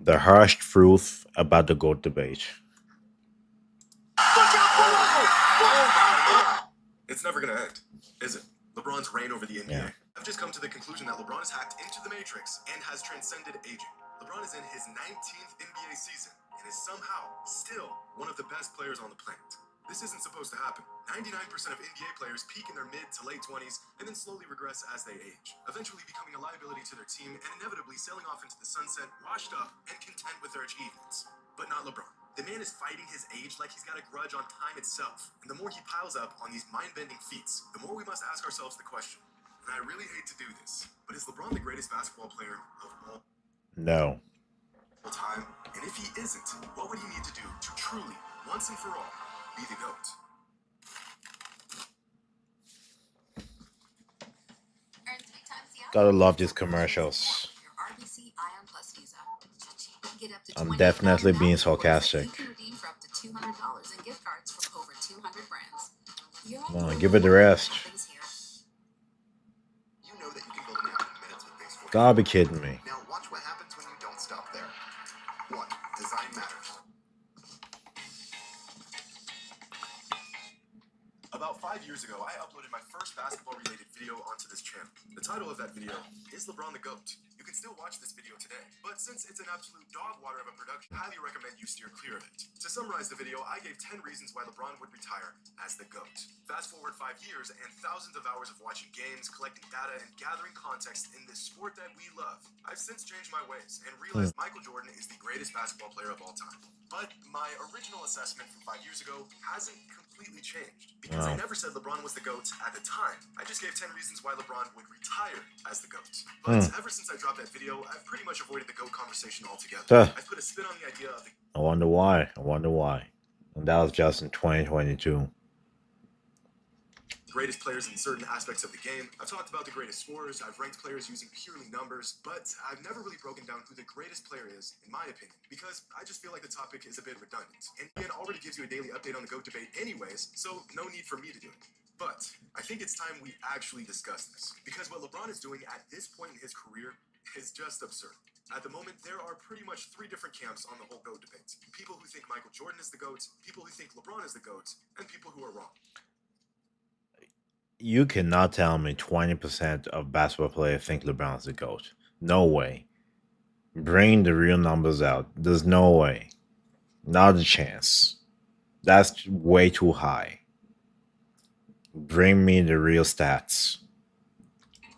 The harsh truth about the GOAT debate. It's never gonna end, is it? LeBron's reign over the NBA. Yeah. I've just come to the conclusion that LeBron has hacked into the Matrix and has transcended aging. LeBron is in his 19th NBA season and is somehow still one of the best players on the planet. This isn't supposed to happen. 99% of NBA players peak in their mid to late 20s and then slowly regress as they age, eventually becoming a liability to their team and inevitably sailing off into the sunset, washed up and content with their achievements. But not LeBron. The man is fighting his age like he's got a grudge on time itself. And the more he piles up on these mind-bending feats, the more we must ask ourselves the question. And I really hate to do this, but is LeBron the greatest basketball player of all No. time? And if he isn't, what would he need to do to truly, once and for all, be the GOAT? Gotta love these commercials. I'm definitely being sarcastic. Come on, give it the rest. You know that you can build an app in minutes with base 4. Gotta be kidding me. Now watch what happens when you don't stop there. 1. Design matters. About 5 years ago, I uploaded my first basketball-related video onto this channel. The title of that video is LeBron the GOAT. You can still watch this video today, but since it's an absolute dog water of a production, I highly recommend you steer clear of it. To summarize the video, I gave 10 reasons why LeBron would retire as the GOAT. Fast forward 5 years and thousands of hours of watching games, collecting data, and gathering context in this sport that we love. I've since changed my ways and realized Michael Jordan is the greatest basketball player of all time. But my original assessment from 5 years ago hasn't completely changed, because I never said LeBron was the GOAT at the time. I just gave 10 reasons why LeBron would retire as the GOAT. But ever since I dropped that video, I've pretty much avoided the GOAT conversation altogether. I've put a spin on the idea of the I wonder why. And that was just in 2022. greatest players in certain aspects of the game. I've talked about the greatest scorers. I've ranked players using purely numbers, but I've never really broken down who the greatest player is, in my opinion, because I just feel like the topic is a bit redundant. And it already gives you a daily update on the GOAT debate anyways, so no need for me to do it. But I think it's time we actually discuss this, because what LeBron is doing at this point in his career is just absurd. At the moment, there are pretty much 3 different camps on the whole GOAT debate. People who think Michael Jordan is the GOAT, people who think LeBron is the GOAT, and people who are wrong. You cannot tell me 20% of basketball players think LeBron's the GOAT. No way. Bring the real numbers out. There's no way. Not a chance. That's way too high. Bring me the real stats.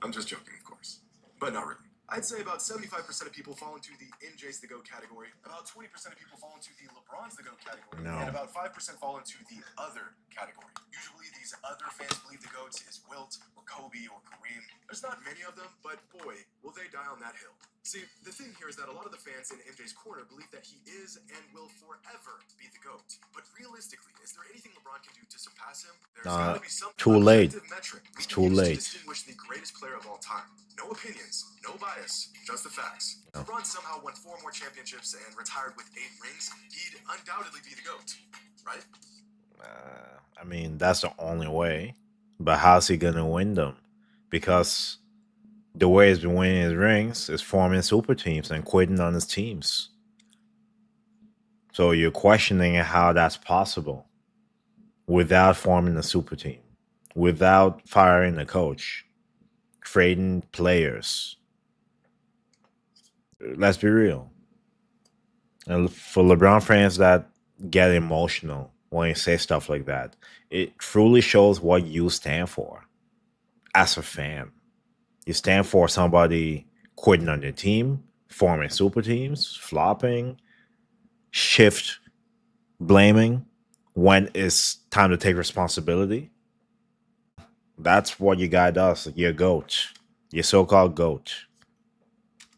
I'm just joking, of course. But not really. I'd say about 75% of people fall into the MJ's the GOAT category, about 20% of people fall into the LeBron's the GOAT category, and about 5% fall into the other category. Usually these other fans believe the GOAT is Wilt or Kobe or Kareem. There's not many of them, but boy, will they die on that hill. See, the thing here is that a lot of the fans in MJ's corner believe that he is and will forever be the GOAT. But realistically, is there anything LeBron can do to surpass him? There's got to be some too late. metric we It's can too use late. to distinguish the greatest player of all time. No opinions, no bias, just the facts. If LeBron somehow won 4 more championships and retired with 8 rings, he'd undoubtedly be the GOAT, right? I mean, that's the only way. But how's he gonna win them? Because the way he's been winning his rings is forming super teams and quitting on his teams. So you're questioning how that's possible without forming a super team, without firing a coach, trading players. Let's be real. And for LeBron fans that get emotional when you say stuff like that, it truly shows what you stand for as a fan. You stand for somebody quitting on their team, forming super teams, flopping, shift blaming when it's time to take responsibility. That's what your guy does. Your GOAT. Your so-called GOAT.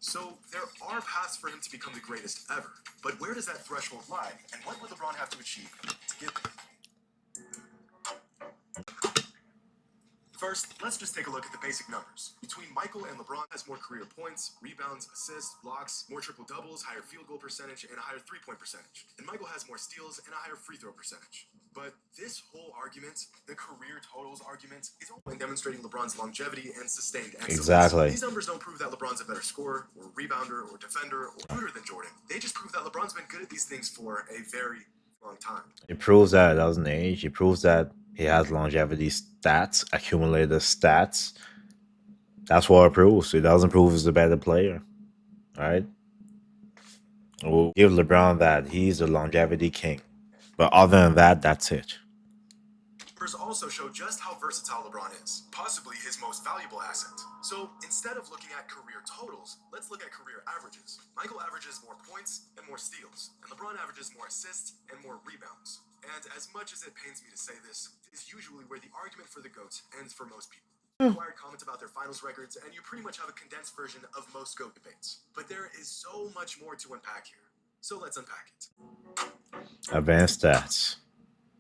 So there are paths for him to become the greatest ever. But where does that threshold lie? And what would LeBron have to achieve to get there? First, let's just take a look at the basic numbers. Between Michael and LeBron has more career points, rebounds, assists, blocks, more triple doubles, higher field goal percentage, and a higher three-point percentage. And Michael has more steals and a higher free throw percentage. But this whole argument, the career totals argument, is only demonstrating LeBron's longevity and sustained excellence. Exactly. These numbers don't prove that LeBron's a better scorer, or rebounder, or defender, or shooter than Jordan. They just prove that LeBron's been good at these things for a very long time. It proves that it doesn't age. It proves that he has longevity stats, accumulated stats. That's what it proves. It doesn't prove he's a better player, right? We'll give LeBron that. He's the longevity king. But other than that, that's it. Numbers also show just how versatile LeBron is, possibly his most valuable asset. So instead of looking at career totals, let's look at career averages. Michael averages more points and more steals, and LeBron averages more assists and more rebounds. And as much as it pains me to say this, is usually where the argument for the GOAT ends for most people. Required comments about their finals records, and you pretty much have a condensed version of most GOAT debates. But there is so much more to unpack here. So let's unpack it. Advanced stats.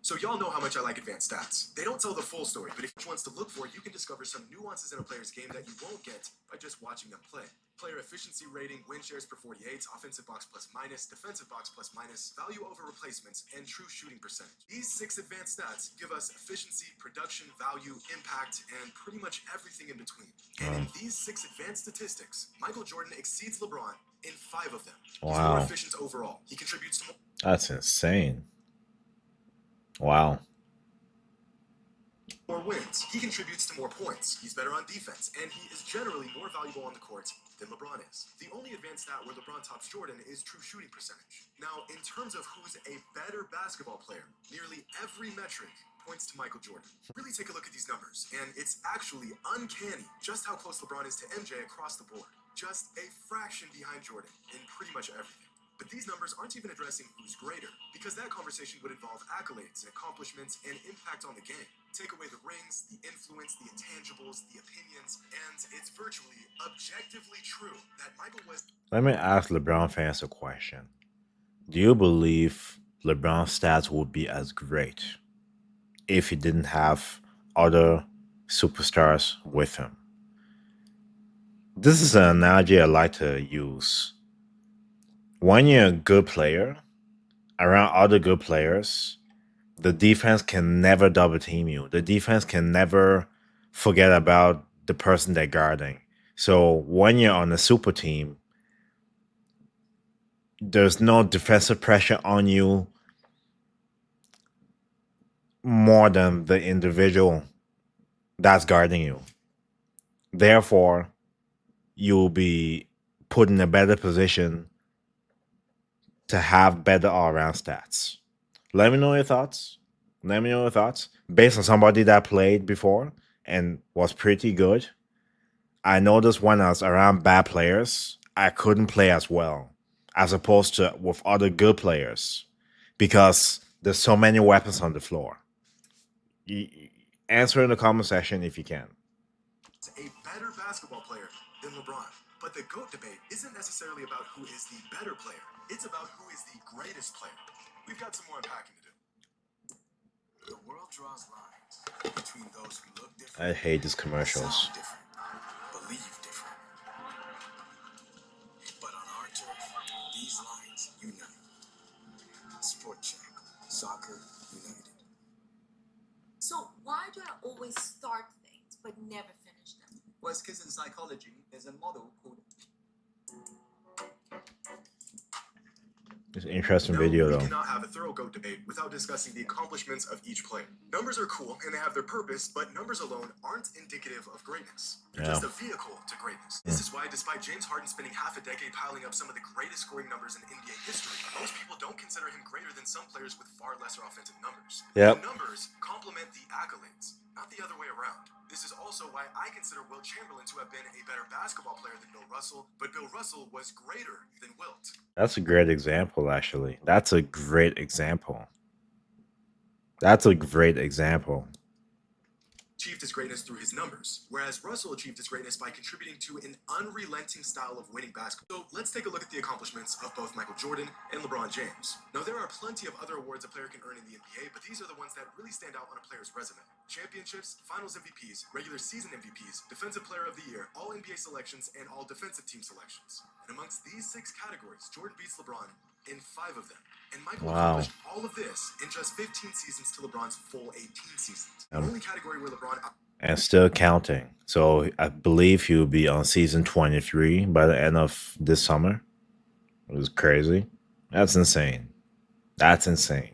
So y'all know how much I like advanced stats. They don't tell the full story, but if you want to look for, you can discover some nuances in a player's game that you won't get by just watching them play. Player efficiency rating, win shares per 48, offensive box plus minus, defensive box plus minus, value over replacements, and true shooting percentage. These 6 advanced stats give us efficiency, production, value, impact, and pretty much everything in between. And in these 6 advanced statistics, Michael Jordan exceeds LeBron in 5 of them. He's more efficient overall. He contributes to more. That's insane. Wow. More wins. He contributes to more points. He's better on defense, and he is generally more valuable on the court than LeBron is. The only advanced stat where LeBron tops Jordan is true shooting percentage. Now, in terms of who's a better basketball player, nearly every metric points to Michael Jordan. Really take a look at these numbers, and it's actually uncanny just how close LeBron is to MJ across the board. Just a fraction behind Jordan in pretty much everything. But these numbers aren't even addressing who's greater, because that conversation would involve accolades and accomplishments and impact on the game. Take away the rings, the influence, the intangibles, the opinions, and it's virtually objectively true that Michael was... Let me ask LeBron fans a question. Do you believe LeBron's stats would be as great if he didn't have other superstars with him? This is an analogy I like to use. When you're a good player, around other good players, the defense can never double team you. The defense can never forget about the person they're guarding. So when you're on a super team, there's no defensive pressure on you more than the individual that's guarding you. Therefore, you'll be put in a better position to have better all-around stats. Let me know your thoughts. Let me know your thoughts. Based on somebody that played before and was pretty good, I noticed when I was around bad players, I couldn't play as well as opposed to with other good players because there's so many weapons on the floor. Answer in the comment section if you can. A better basketball player than LeBron. But the GOAT debate isn't necessarily about who is the better player. It's about who is the greatest player. We've got some more unpacking to do. The world draws lines between those who look different. I hate these commercials. Sound different, believe different. But on our turf, these lines unite. Sport check. Soccer united. So why do I always start things but never finish them? Well, it's because in psychology, there's a model called... It's an interesting video, though. We cannot have a thorough GOAT debate without discussing the accomplishments of each player. Numbers are cool and they have their purpose, but numbers alone aren't indicative of greatness. They're just a vehicle to greatness. This is why, despite James Harden spending half a decade piling up some of the greatest scoring numbers in NBA history, most people don't consider him greater than some players with far lesser offensive numbers. Yep. The numbers complement the accolades, not the other way around. This is also why I consider Wilt Chamberlain to have been a better basketball player than Bill Russell, but Bill Russell was greater than Wilt. That's a great example, actually. That's a great example. That's a great example. achieved his greatness through his numbers, whereas Russell achieved his greatness by contributing to an unrelenting style of winning basketball. So let's take a look at the accomplishments of both Michael Jordan and LeBron James. Now, there are plenty of other awards a player can earn in the NBA, but these are the ones that really stand out on a player's resume. Championships, Finals MVPs, regular season MVPs, Defensive Player of the Year, All NBA selections, and All Defensive Team selections. And amongst these 6 categories, Jordan beats LeBron in 5 of them. And Michael accomplished all of this in just 15 seasons to LeBron's full 18 seasons. The only category where LeBron... And still counting. So I believe he will be on season 23 by the end of this summer. It was crazy. That's insane. That's insane.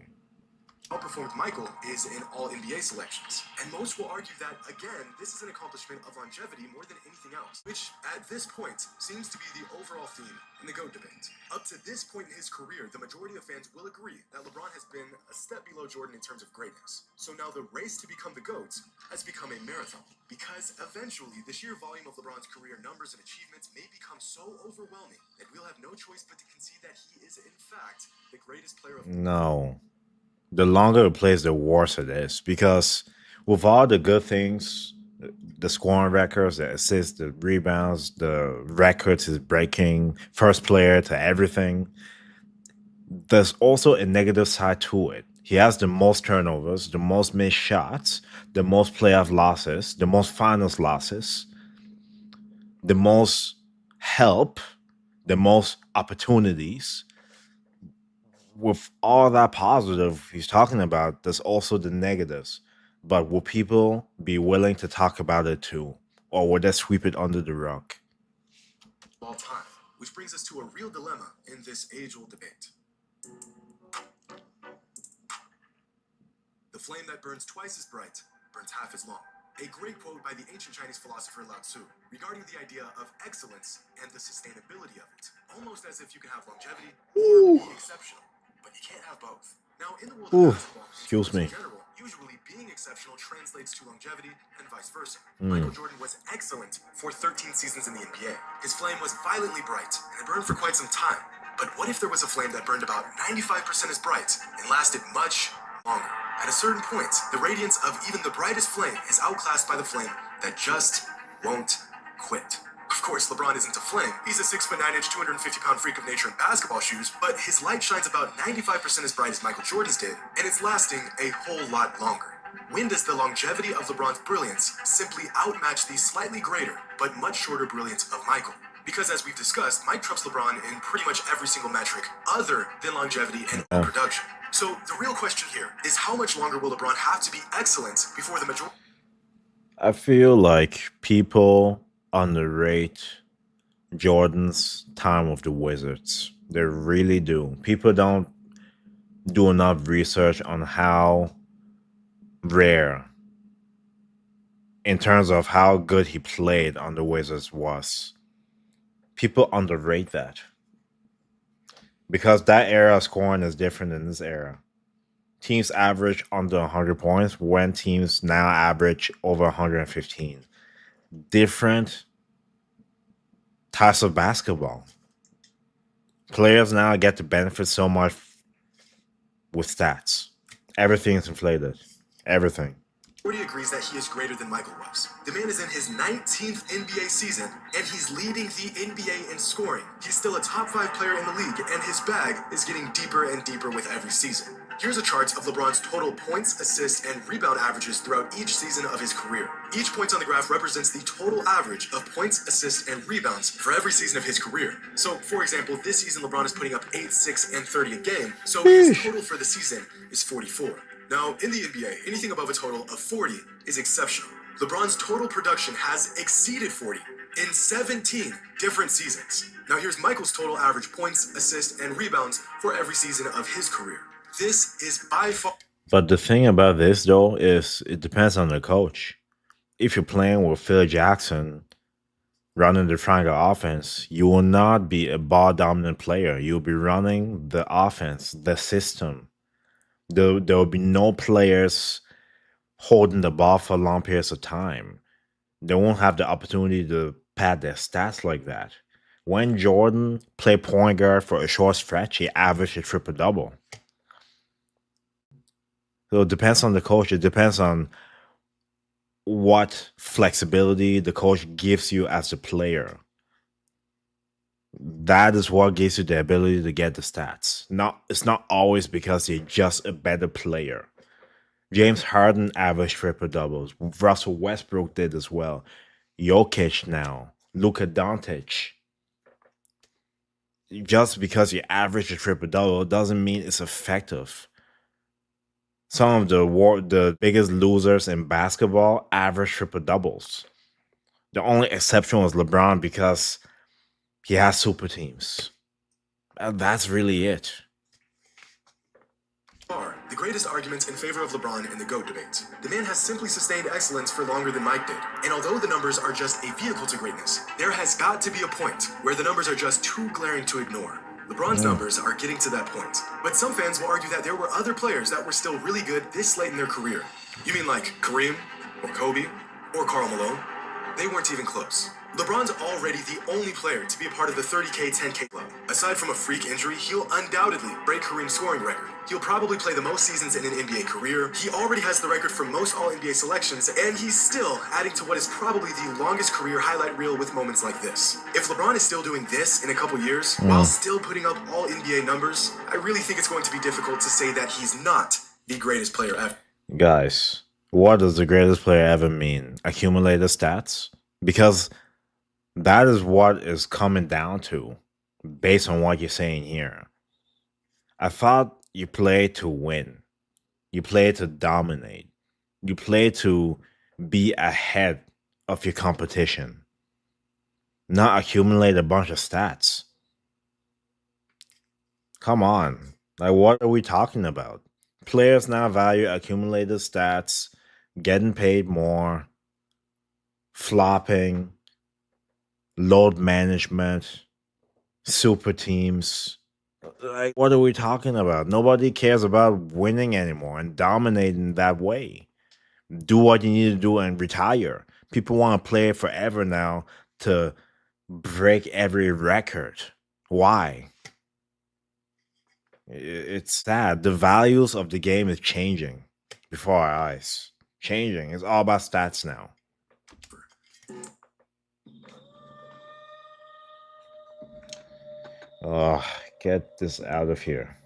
Outperformed Michael is in all NBA selections. And most will argue that, again, this is an accomplishment of longevity more than anything else, which at this point seems to be the overall theme in the GOAT debate. Up to this point in his career, the majority of fans will agree that LeBron has been a step below Jordan in terms of greatness. So now the race to become the GOAT has become a marathon, because eventually the sheer volume of LeBron's career numbers and achievements may become so overwhelming that we'll have no choice but to concede that he is in fact the greatest player of... No. The longer it plays, the worse it is. Because with all the good things, the scoring records, the assists, the rebounds, the records is breaking, first player to everything, there's also a negative side to it. He has the most turnovers, the most missed shots, the most playoff losses, the most finals losses, the most help, the most opportunities. With all that positive he's talking about, there's also the negatives. But will people be willing to talk about it too? Or will they sweep it under the rug? All time, which brings us to a real dilemma in this age-old debate. The flame that burns twice as bright burns half as long. A great quote by the ancient Chinese philosopher Lao Tzu regarding the idea of excellence and the sustainability of it. Almost as if you can have longevity or be exceptional. But you can't have both. Now, in the world of basketball, excuse me. in general, usually being exceptional translates to longevity and vice versa. Michael Jordan was excellent for 13 seasons in the NBA. His flame was violently bright, and it burned for quite some time. But what if there was a flame that burned about 95% as bright and lasted much longer? At a certain point, the radiance of even the brightest flame is outclassed by the flame that just won't quit. Of course, LeBron isn't a flame. He's a 6'9", 250-pound freak of nature in basketball shoes, but his light shines about 95% as bright as Michael Jordan's did, and it's lasting a whole lot longer. When does the longevity of LeBron's brilliance simply outmatch the slightly greater, but much shorter brilliance of Michael? Because as we've discussed, Mike trumps LeBron in pretty much every single metric other than longevity and production. So the real question here is, how much longer will LeBron have to be excellent before the majority... I feel like people underrate Jordan's time with the Wizards. They really do. People don't do enough research on how rare, in terms of how good he played on the Wizards, was. People underrate that. Because that era of scoring is different than this era. Teams average under 100 points when teams now average over 115. Different types of basketball. Players now get to benefit so much with stats. Everything is inflated. Everything. Everybody agrees that he is greater than Michael was. The man is in his 19th NBA season, and he's leading the NBA in scoring. He's still a top 5 player in the league, and his bag is getting deeper and deeper with every season. Here's a chart of LeBron's total points, assists, and rebound averages throughout each season of his career. Each point on the graph represents the total average of points, assists, and rebounds for every season of his career. So, for example, this season LeBron is putting up 8, 6, and 30 a game, so his total for the season is 44. Now, in the NBA, anything above a total of 40 is exceptional. LeBron's total production has exceeded 40 in 17 different seasons. Now, here's Michael's total average points, assists, and rebounds for every season of his career. This is by far... But the thing about this, though, is it depends on the coach. If you're playing with Phil Jackson running the triangle offense, you will not be a ball-dominant player. You'll be running the offense, the system. There will be no players holding the ball for long periods of time. They won't have the opportunity to pad their stats like that. When Jordan played point guard for a short stretch, he averaged a triple-double. So it depends on the coach. It depends on what flexibility the coach gives you as a player. That is what gives you the ability to get the stats. It's not always because you're just a better player. James Harden averaged triple doubles. Russell Westbrook did as well. Jokic now. Luka Doncic. Just because you average a triple double doesn't mean it's effective. Some of the biggest losers in basketball average triple doubles. The only exception was LeBron because he has super teams. That's really it. Are the greatest arguments in favor of LeBron in the GOAT debate. The man has simply sustained excellence for longer than Mike did. And although the numbers are just a vehicle to greatness, there has got to be a point where the numbers are just too glaring to ignore. LeBron's numbers are getting to that point. But some fans will argue that there were other players that were still really good this late in their career. You mean like Kareem, or Kobe, or Karl Malone? They weren't even close. LeBron's already the only player to be a part of the 30K, 10K club. Aside from a freak injury, he'll undoubtedly break Kareem's scoring record. He'll probably play the most seasons in an NBA career. He already has the record for most All-NBA selections, and he's still adding to what is probably the longest career highlight reel with moments like this. If LeBron is still doing this in a couple years, while still putting up All-NBA numbers, I really think it's going to be difficult to say that he's not the greatest player ever. Guys, what does the greatest player ever mean? Accumulated stats? Because that is what is coming down to, based on what you're saying here. I thought you play to win. You play to dominate. You play to be ahead of your competition, not accumulate a bunch of stats. Come on. Like, what are we talking about? Players now value accumulated stats, getting paid more, flopping, load management, super teams. Like, what are we talking about? Nobody cares about winning anymore and dominating that way. Do what you need to do and retire. People want to play forever now to break every record. Why? It's sad. The values of the game is changing before our eyes. Changing. It's all about stats now. Oh, get this out of here.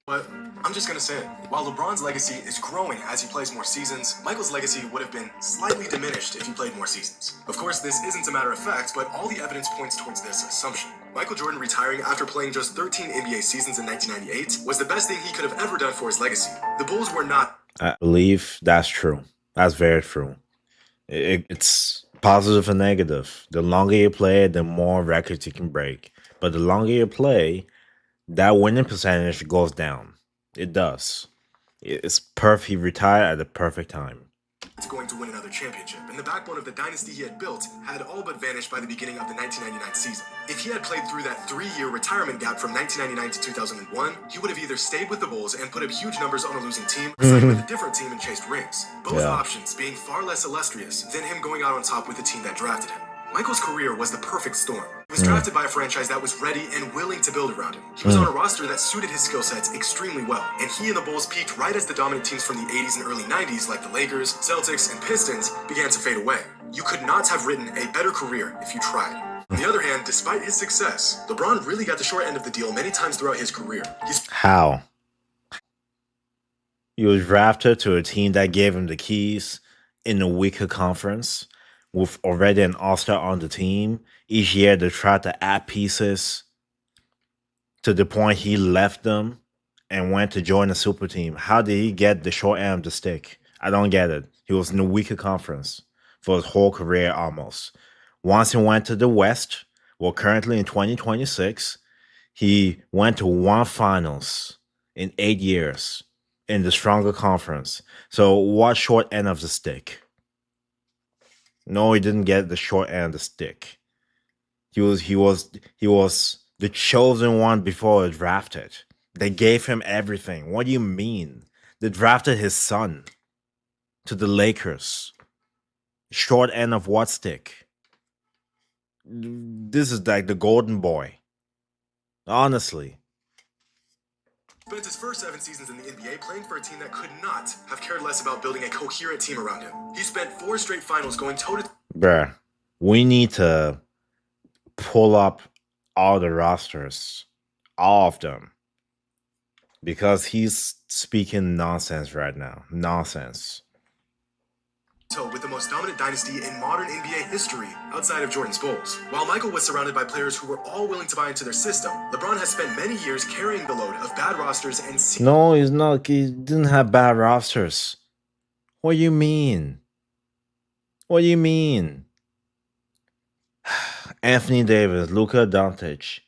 But I'm just gonna say it. While LeBron's legacy is growing as he plays more seasons, Michael's legacy would have been slightly diminished if he played more seasons. Of course, this isn't a matter of fact, but all the evidence points towards this assumption. Michael Jordan retiring after playing just 13 NBA seasons in 1998 was the best thing he could have ever done for his legacy. The Bulls were not. I believe that's true. That's very true. It's positive and negative. The longer you play, the more records you can break. But the longer you play, that winning percentage goes down. It does. It's perfect. He retired at the perfect time. It's going to win another championship, and the backbone of the dynasty he had built had all but vanished by the beginning of the 1999 season. If he had played through that 3-year retirement gap from 1999 to 2001, he would have either stayed with the Bulls and put up huge numbers on a losing team, or signed with a different team and chased rings. Both options being far less illustrious than him going out on top with the team that drafted him. Michael's career was the perfect storm. He was drafted by a franchise that was ready and willing to build around him. He was on a roster that suited his skill sets extremely well, and he and the Bulls peaked right as the dominant teams from the 80s and early 90s, like the Lakers, Celtics, and Pistons, began to fade away. You could not have written a better career if you tried. On the other hand, despite his success, LeBron really got the short end of the deal many times throughout his career. How? He was drafted to a team that gave him the keys in a weaker conference, with already an all-star on the team. Each year they tried to add pieces to the point he left them and went to join a super team. How did he get the short end of the stick? I don't get it. He was in a weaker conference for his whole career almost. Once he went to the West, well, currently in 2026, he went to one finals in 8 years in the stronger conference. So what short end of the stick? No, he didn't get the short end of the stick. He was the chosen one before he was drafted. They gave him everything. What do you mean? They drafted his son to the Lakers. Short end of what stick? This is like the golden boy. Honestly. Spent his first 7 seasons in the NBA playing for a team that could not have cared less about building a coherent team around him. He spent 4 straight finals going toe-to-toe. Bruh, we need to pull up all the rosters, all of them, because he's speaking nonsense right now. Nonsense. With the most dominant dynasty in modern NBA history outside of Jordan's Bulls. While Michael was surrounded by players who were all willing to buy into their system, LeBron has spent many years carrying the load of bad rosters and No, he's not. He didn't have bad rosters. What do you mean? What do you mean? Anthony Davis, Luka Doncic,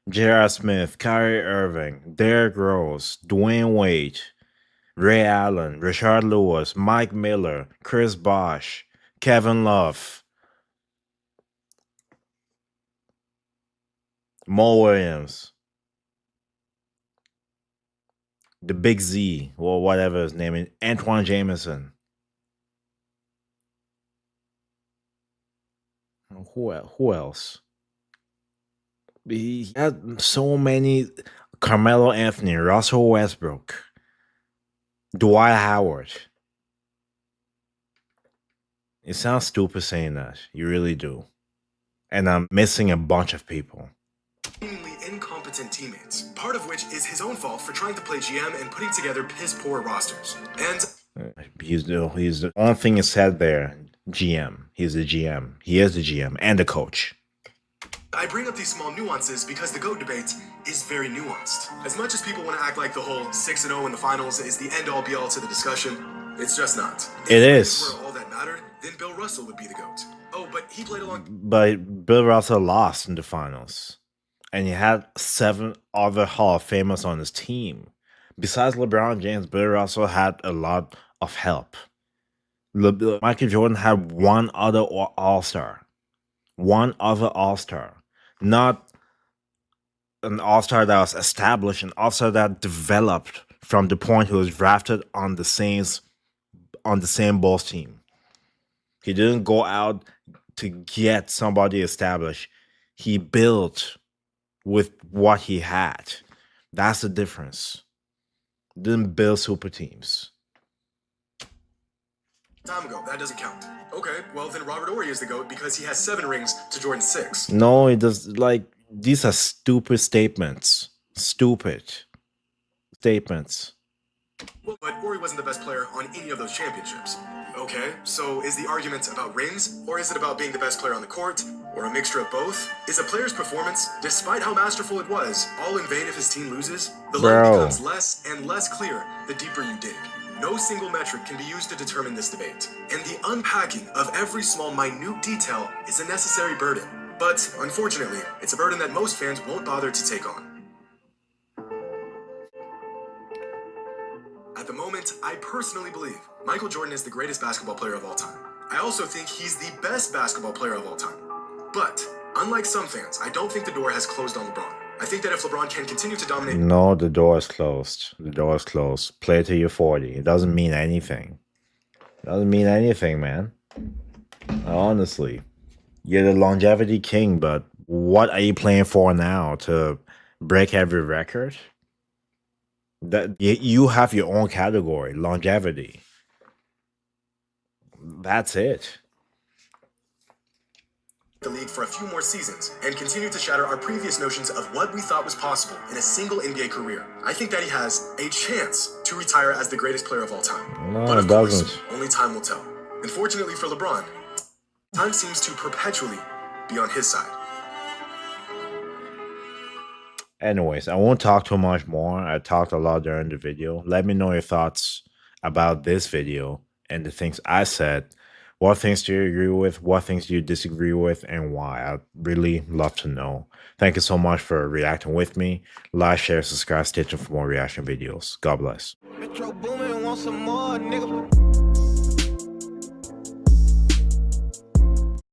J.R. Smith, Kyrie Irving, Derrick Rose, Dwayne Wade, Ray Allen, Rashard Lewis, Mike Miller, Chris Bosh, Kevin Love, Mo Williams, the Big Z, or whatever his name is, Antoine Jameson. Who else? He had so many. Carmelo Anthony, Russell Westbrook, Dwight Howard. It sounds stupid saying that. You really do. And I'm missing a bunch of people. Seemingly incompetent teammates, part of which is his own fault for trying to play GM and putting together piss-poor rosters. And he's the only thing is said there. GM. He's the GM. He is the GM and the coach. I bring up these small nuances because the GOAT debate is very nuanced. As much as people want to act like the whole 6-0 in the finals is the end-all be-all to the discussion, it's just not. If it is. Were all that mattered, then Bill Russell would be the GOAT. Oh, but he played along. But Bill Russell lost in the finals. And he had 7 other Hall of Famers on his team. Besides LeBron James, Bill Russell had a lot of help. Michael Jordan had one other All-Star. One other All-Star. Not an All-Star that was established, an All-Star that developed from the point he was drafted on the same Bulls team. He didn't go out to get somebody established. He built with what he had. That's the difference. Didn't build super teams. Time ago, that doesn't count. Okay, well then Robert Horry is the GOAT because he has 7 rings to Jordan's 6. No, it does. Like, these are stupid statements. Stupid statements. Well, but Horry wasn't the best player on any of those championships. Okay, so is the argument about rings, or is it about being the best player on the court, or a mixture of both? Is a player's performance, despite how masterful it was, all in vain if his team loses? The line becomes less and less clear the deeper you dig. No single metric can be used to determine this debate, and the unpacking of every small, minute detail is a necessary burden. But, unfortunately, it's a burden that most fans won't bother to take on. At the moment, I personally believe Michael Jordan is the greatest basketball player of all time. I also think he's the best basketball player of all time. But, unlike some fans, I don't think the door has closed on LeBron. I think that if LeBron can continue to dominate... No, the door is closed. The door is closed. Play till you're 40. It doesn't mean anything. It doesn't mean anything, man. Honestly. You're the longevity king, but what are you playing for now? To break every record? That you have your own category, longevity. That's it. The league for a few more seasons and continue to shatter our previous notions of what we thought was possible in a single NBA career. I think that he has a chance to retire as the greatest player of all time. No, but of it course, doesn't. only time will tell. Unfortunately for LeBron, time seems to perpetually be on his side. Anyways, I won't talk too much more. I talked a lot during the video. Let me know your thoughts about this video and the things I said. What things do you agree with? What things do you disagree with? And why? I'd really love to know. Thank you so much for reacting with me. Like, share, subscribe, stay tuned for more reaction videos. God bless. Metro booming, want some more, nigga.